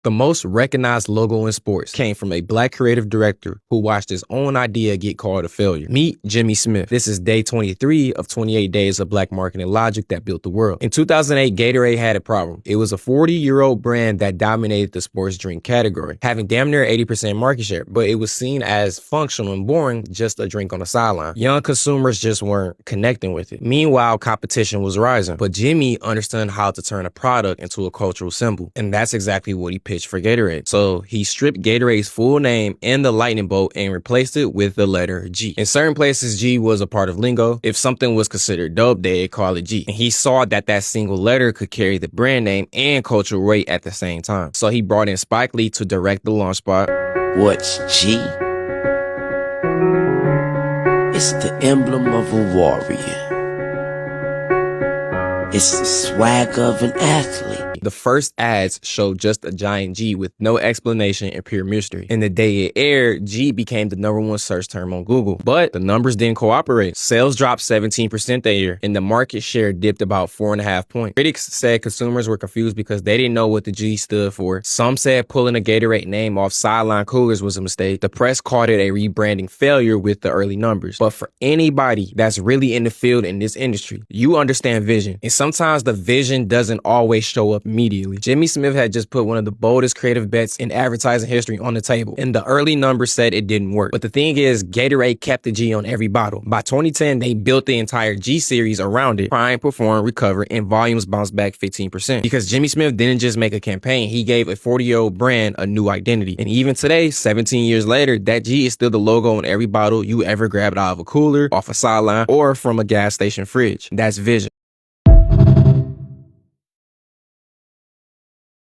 The most recognized logo in sports came from a black creative director who watched his own idea get called a failure. Meet Jimmy Smith. This is day 23 of 28 days of black marketing logic that built the world. In 2008, Gatorade had a problem. It was a 40-year-old brand that dominated the sports drink category, having damn near 80% market share, but it was seen as functional and boring, just a drink on the sideline. Young consumers just weren't connecting with it. Meanwhile, competition was rising, but Jimmy understood how to turn a product into a cultural symbol, and that's exactly what he pitched for Gatorade. So he stripped Gatorade's full name and the lightning bolt and replaced it with the letter G. In certain places, G was a part of lingo. If something was considered dope, they'd call it G. And he saw that that single letter could carry the brand name and cultural weight at the same time. So he brought in Spike Lee to direct the launch spot. What's G? It's the emblem of a warrior. It's the swag of an athlete. The first ads showed just a giant G with no explanation and pure mystery. And the day it aired, G became the #1 search term on Google. But the numbers didn't cooperate. Sales dropped 17% that year, and the market share dipped about 4.5 points. Critics said consumers were confused because they didn't know what the G stood for. Some said pulling a Gatorade name off sideline coolers was a mistake. The press called it a rebranding failure with the early numbers. But for anybody that's really in the field in this industry, you understand vision. And sometimes the vision doesn't always show up immediately. Jimmy Smith had just put one of the boldest creative bets in advertising history on the table, and the early numbers said it didn't work. But the thing is, Gatorade kept the G on every bottle. By 2010, they built the entire G series around it. Prime, Perform, Recover, and volumes bounced back 15%. Because Jimmy Smith didn't just make a campaign, he gave a 40-year-old brand a new identity. And even today, 17 years later, that G is still the logo on every bottle you ever grabbed out of a cooler, off a sideline, or from a gas station fridge. That's vision.